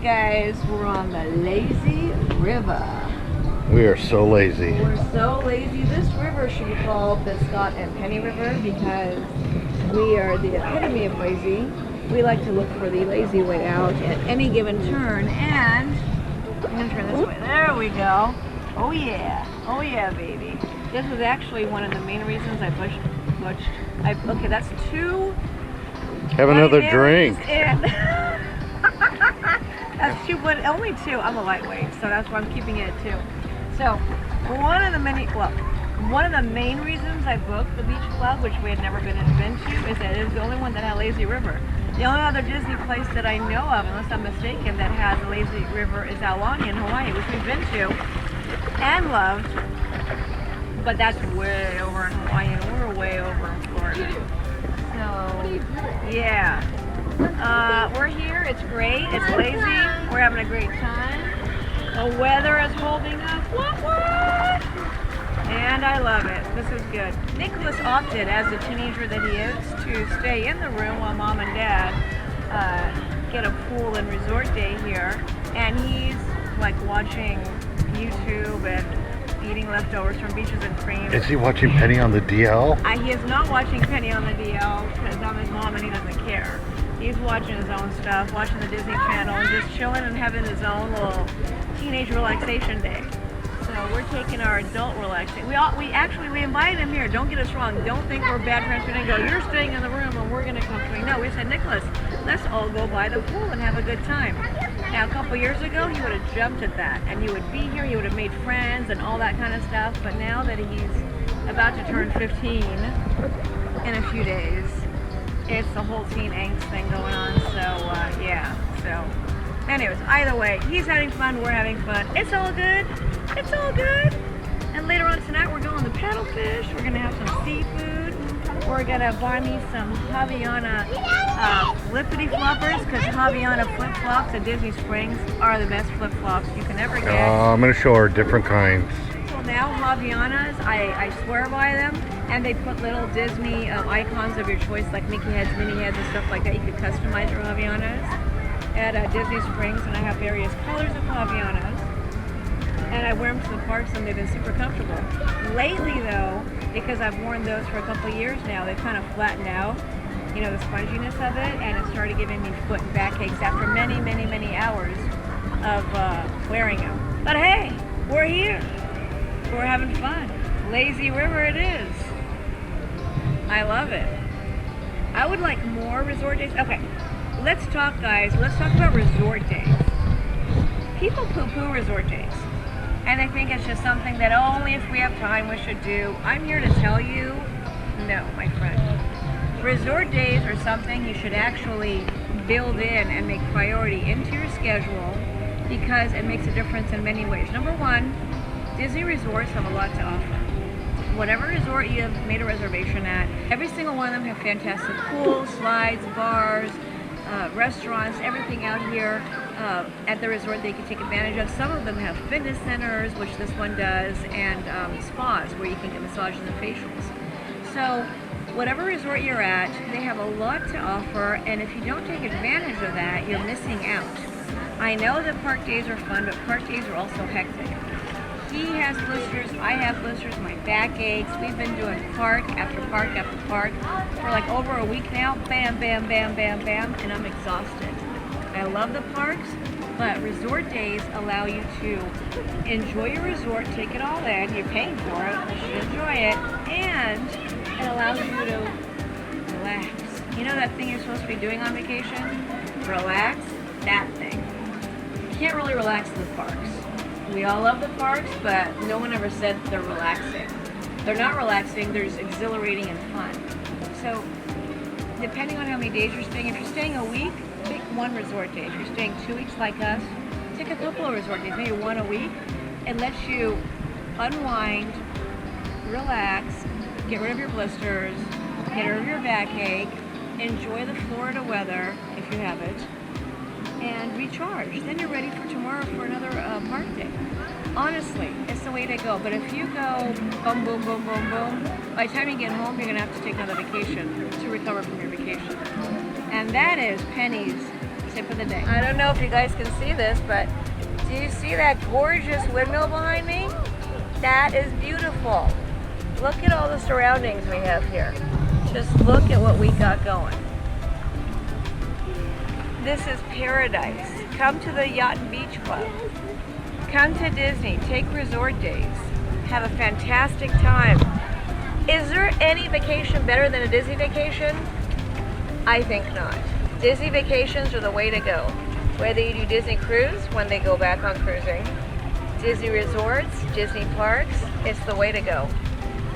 guys, we're on the lazy river. We are so lazy. We're so lazy. This river should be called the Scott and Penny River because we are the epitome of lazy. We like to look for the lazy way out at any given turn, and I'm going to turn this way. There we go. Oh yeah. Oh yeah, baby. This was actually one of the main reasons I pushed. Okay, that's two. Have another drink. That's two, but only two. I'm a lightweight, so that's why I'm keeping it at two. So, one of the main reasons I booked the beach club, which we had never been to, is that it is the only one that had a lazy river. The only other Disney place that I know of, unless I'm mistaken, that has a lazy river is Aulani in Hawaii, which we've been to and loved. But that's way over in Hawaii, and we're way over in Florida. So, yeah. We're here. It's great. It's lazy. We're having a great time. The weather is holding up. What? And I love it. This is good. Nicholas opted, as the teenager that he is, to stay in the room while Mom and Dad get a pool and resort day here. And he's like watching YouTube and eating leftovers from Beaches and Cream. Is he watching Penny on the DL? He is not watching Penny on the DL because I'm his mom and he doesn't care. He's watching his own stuff, watching the Disney Channel, and just chilling and having his own little teenage relaxation day. So we're taking our adult relaxation. We invited him here. Don't get us wrong. Don't think we're bad friends. We didn't go, you're staying in the room and we're going to come to you. No, we said, Nicholas, let's all go by the pool and have a good time. Now, a couple years ago, he would have jumped at that, and he would be here, he would have made friends and all that kind of stuff. But now that he's about to turn 15 in a few days, it's the whole teen angst thing going on, so yeah. So, anyways, either way, he's having fun, we're having fun. It's all good. It's all good. And later on tonight, we're going to paddlefish. We're gonna have some seafood. We're gonna buy me some Haviana flippity floppers because Haviana flip flops at Disney Springs are the best flip flops you can ever get. I'm gonna show her different kinds. So now Havianas, I swear by them. And they put little Disney icons of your choice, like Mickey heads, Minnie heads, and stuff like that. You could customize your Havianas at Disney Springs, and I have various colors of Havianas. And I wear them to the parks, and they've been super comfortable. Lately, though, because I've worn those for a couple of years now, they've kind of flattened out, you know, the sponginess of it, and it started giving me foot and back aches after many, many, many hours of wearing them. But hey, we're here. We're having fun. Lazy river it is. I love it. I would like more resort days. Okay, let's talk, guys. Let's talk about resort days. People poo-poo resort days. And they think it's just something that only if we have time we should do. I'm here to tell you, no, my friend. Resort days are something you should actually build in and make priority into your schedule because it makes a difference in many ways. Number one, Disney resorts have a lot to offer. Whatever resort you have made a reservation at, every single one of them have fantastic pools, slides, bars, restaurants, everything out here at the resort that you can take advantage of. Some of them have fitness centers, which this one does, and spas where you can get massages and facials. So whatever resort you're at, they have a lot to offer, and if you don't take advantage of that, you're missing out. I know that park days are fun, but park days are also hectic. He has blisters, I have blisters, my back aches. We've been doing park after park after park for like over a week now. Bam, bam, bam, bam, bam, and I'm exhausted. I love the parks, but resort days allow you to enjoy your resort, take it all in. You're paying for it, you should enjoy it, and it allows you to relax. You know that thing you're supposed to be doing on vacation? Relax, that thing. You can't really relax in the parks. We all love the parks, but no one ever said they're relaxing. They're not relaxing, they're just exhilarating and fun. So, depending on how many days you're staying, if you're staying a week, pick one resort day. If you're staying 2 weeks like us, take a couple of resort days, maybe one a week. It lets you unwind, relax, get rid of your blisters, get rid of your backache, enjoy the Florida weather, if you have it, and recharge. Then you're ready for tomorrow for another park day. Honestly, it's the way to go. But if you go boom, boom, boom, boom, boom, by the time you get home, you're going to have to take another vacation to recover from your vacation. And that is Penny's tip of the day. I don't know if you guys can see this, but do you see that gorgeous windmill behind me? That is beautiful. Look at all the surroundings we have here. Just look at what we got going. This is paradise. Come to the Yacht and Beach Club. Come to Disney. Take resort days. Have a fantastic time. Is there any vacation better than a Disney vacation? I think not. Disney vacations are the way to go. Whether you do Disney cruise when they go back on cruising, Disney resorts, Disney parks, it's the way to go.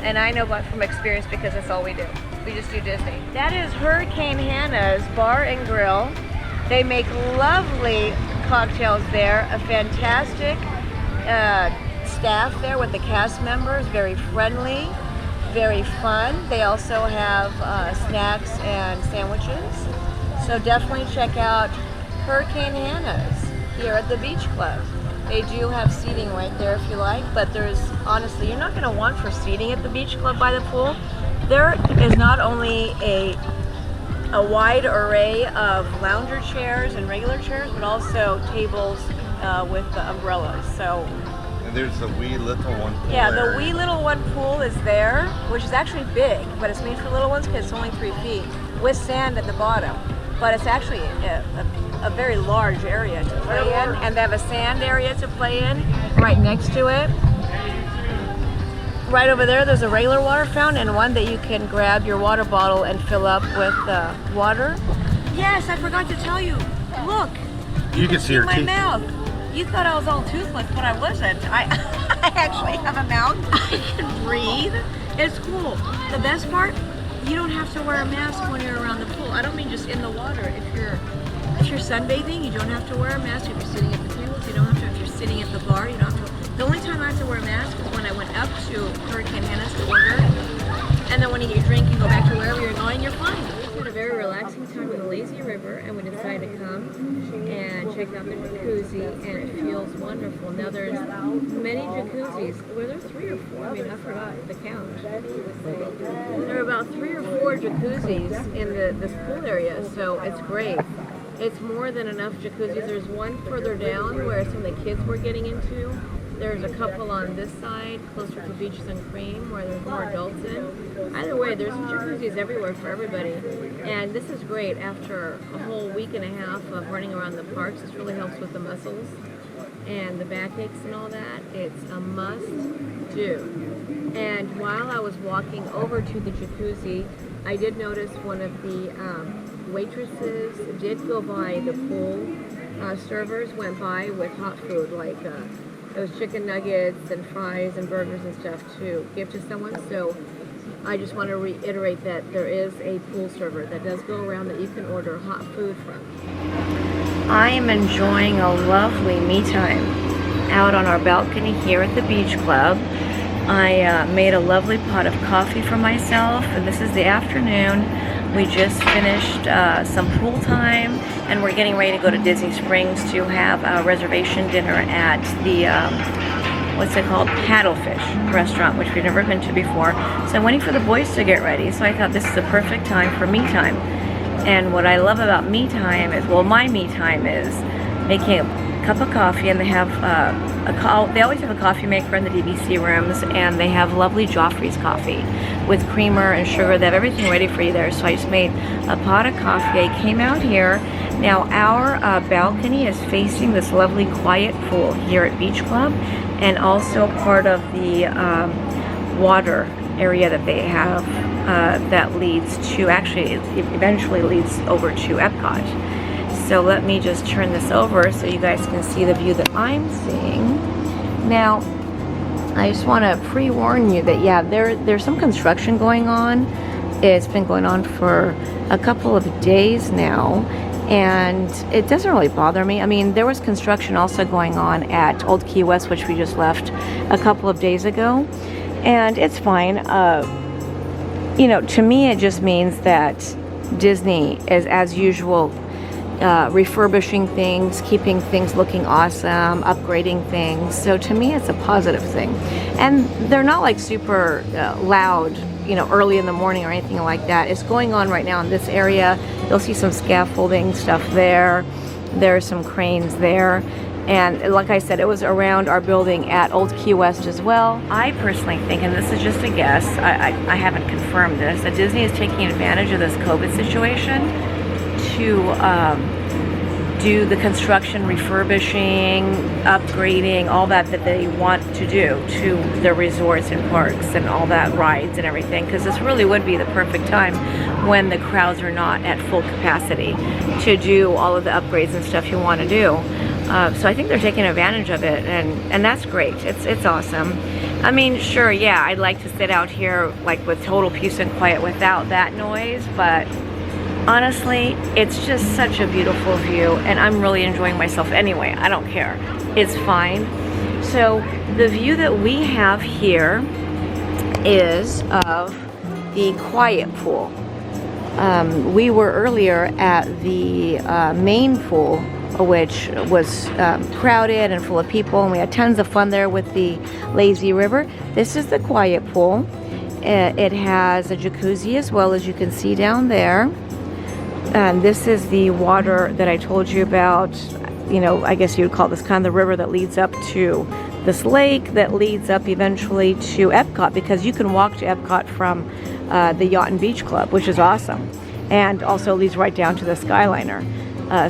And I know that from experience because that's all we do. We just do Disney. That is Hurricane Hannah's Bar and Grill. They make lovely cocktails there. A fantastic staff there with the cast members, very friendly, very fun. They also have snacks and sandwiches. So definitely check out Hurricane Hannah's here at the Beach Club. They do have seating right there if you like, but there's honestly, you're not going to want for seating at the Beach Club by the pool. There is not only a wide array of lounger chairs and regular chairs, but also tables with the umbrellas. So, And there's the wee little one pool. Yeah, the wee little one pool is there, which is actually big, but it's made for little ones because it's only 3 feet with sand at the bottom. But it's actually a very large area to play in, and they have a sand area to play in right next to it. Right over there, there's a regular water fountain and one that you can grab your water bottle and fill up with water. Yes, I forgot to tell you. Look, You can see your my teeth. mouth. You thought I was all toothless, but I wasn't. I actually have a mouth. I can breathe. It's cool. The best part, you don't have to wear a mask when you're around the pool. I don't mean just in the water. If you're sunbathing, you don't have to wear a mask. If you're sitting at the tables, you don't have to. If you're sitting at the bar, you don't have to. The only time I have to wear a mask is when I went up to Hurricane Hannah's to order. And then when you get your drink, you go back to wherever you're going, you're fine. We had a very relaxing time in the lazy river, and we decided to come and check out the jacuzzi, and it feels wonderful. Now there's many jacuzzis. Were there 3 or 4? I mean, I forgot the count. There are about 3 or 4 jacuzzis in this pool area, so it's great. It's more than enough jacuzzis. There's one further down where some of the kids were getting into. There's a couple on this side, closer to Beaches and Cream, where there's more adults in. Either way, there's jacuzzis everywhere for everybody. And this is great after a whole week and a half of running around the parks. This really helps with the muscles and the backaches and all that. It's a must do. And while I was walking over to the jacuzzi, I did notice one of the waitresses did go by the pool. Servers went by with hot food, like those chicken nuggets and fries and burgers and stuff to give to someone. So I just want to reiterate that there is a pool server that does go around that you can order hot food from. I am enjoying a lovely me time out on our balcony here at the Beach Club. I made a lovely pot of coffee for myself, and this is the afternoon. We just finished some pool time, and we're getting ready to go to Disney Springs to have a reservation dinner at the, what's it called, Paddlefish restaurant, which we've never been to before. So I'm waiting for the boys to get ready, so I thought this is the perfect time for me time. And what I love about me time is, well, my me time is making a cup of coffee, and they have they always have a coffee maker in the DVC rooms, and they have lovely Joffrey's coffee with creamer and sugar. They have everything ready for you there. So I just made a pot of coffee. I came out here. Now our balcony is facing this lovely quiet pool here at Beach Club, and also part of the water area that they have that leads to, actually it eventually leads over to Epcot. So let me just turn this over so you guys can see the view that I'm seeing. Now, I just want to pre-warn you that, yeah, there's some construction going on. It's been going on for a couple of days now, and it doesn't really bother me. I mean, there was construction also going on at Old Key West, which we just left a couple of days ago, and it's fine. You know, to me, it just means that Disney is, as usual, refurbishing things, keeping things looking awesome, upgrading things. So to me, it's a positive thing. And they're not like super loud, you know, early in the morning or anything like that. It's going on right now in this area. You'll see some scaffolding stuff there. There are some cranes there. And like I said, it was around our building at Old Key West as well. I personally think, and this is just a guess, I haven't confirmed this, that Disney is taking advantage of this COVID situation to do the construction, refurbishing, upgrading, all that they want to do to their resorts and parks and all that, rides and everything, because this really would be the perfect time when the crowds are not at full capacity to do all of the upgrades and stuff you want to do. So I think they're taking advantage of it, and that's great. It's awesome. I mean, sure, yeah, I'd like to sit out here like with total peace and quiet without that noise, but honestly, it's just such a beautiful view, and I'm really enjoying myself anyway. I don't care. It's fine. So the view that we have here is of the quiet pool. We were earlier at the main pool, which was crowded and full of people, and we had tons of fun there with the lazy river. This is the quiet pool. It has a jacuzzi as well, as you can see down there. And this is the water that I told you about. You know, I guess you would call this kind of the river that leads up to this lake that leads up eventually to Epcot, because you can walk to Epcot from the Yacht and Beach Club, which is awesome, and also leads right down to the Skyliner.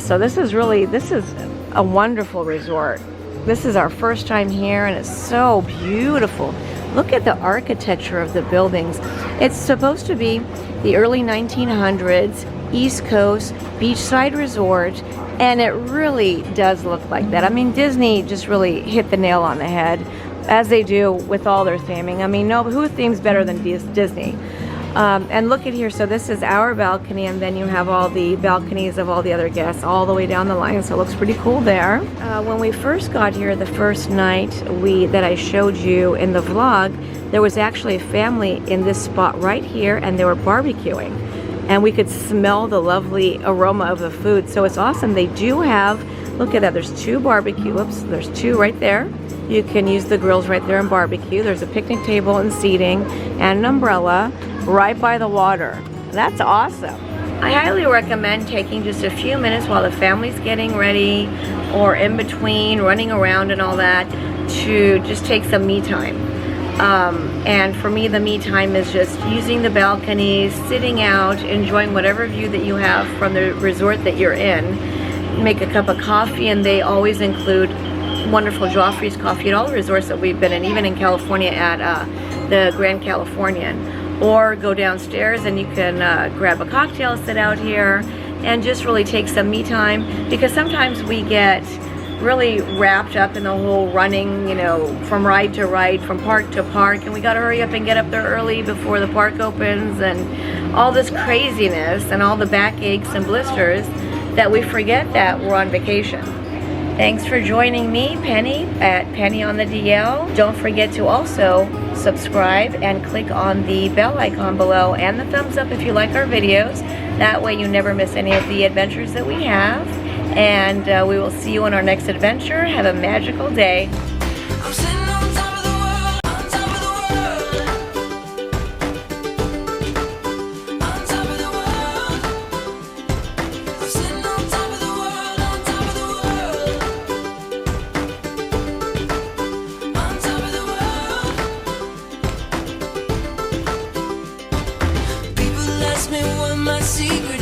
So this is a wonderful resort. This is our first time here, and it's so beautiful. Look at the architecture of the buildings. It's supposed to be the early 1900s East Coast beachside resort, and it really does look like that. I mean, Disney just really hit the nail on the head, as they do with all their theming. I mean, no, who themes better than Disney? And look at here, so this is our balcony, and then you have all the balconies of all the other guests all the way down the line, so it looks pretty cool there. When we first got here, the first night that I showed you in the vlog, there was actually a family in this spot right here, and they were barbecuing, and we could smell the lovely aroma of the food. So it's awesome. They do have, look at that, there's two barbecue, there's two right there. You can use the grills right there and barbecue. There's a picnic table and seating and an umbrella right by the water. That's awesome. I highly recommend taking just a few minutes while the family's getting ready or in between running around and all that to just take some me time. And for me, the me time is just using the balconies, sitting out, enjoying whatever view that you have from the resort that you're in. Make a cup of coffee, and they always include wonderful Joffrey's coffee at all the resorts that we've been in, even in California at the Grand Californian. Or go downstairs and you can grab a cocktail, sit out here, and just really take some me time, because sometimes we get really wrapped up in the whole running, you know, from ride to ride, from park to park, and we got to hurry up and get up there early before the park opens, and all this craziness and all the backaches and blisters that we forget that we're on vacation. Thanks for joining me, Penny, at Penny on the DL. Don't forget to also subscribe and click on the bell icon below and the thumbs up if you like our videos. That way you never miss any of the adventures that we have. And we will see you on our next adventure. Have a magical day. Ask me what my secret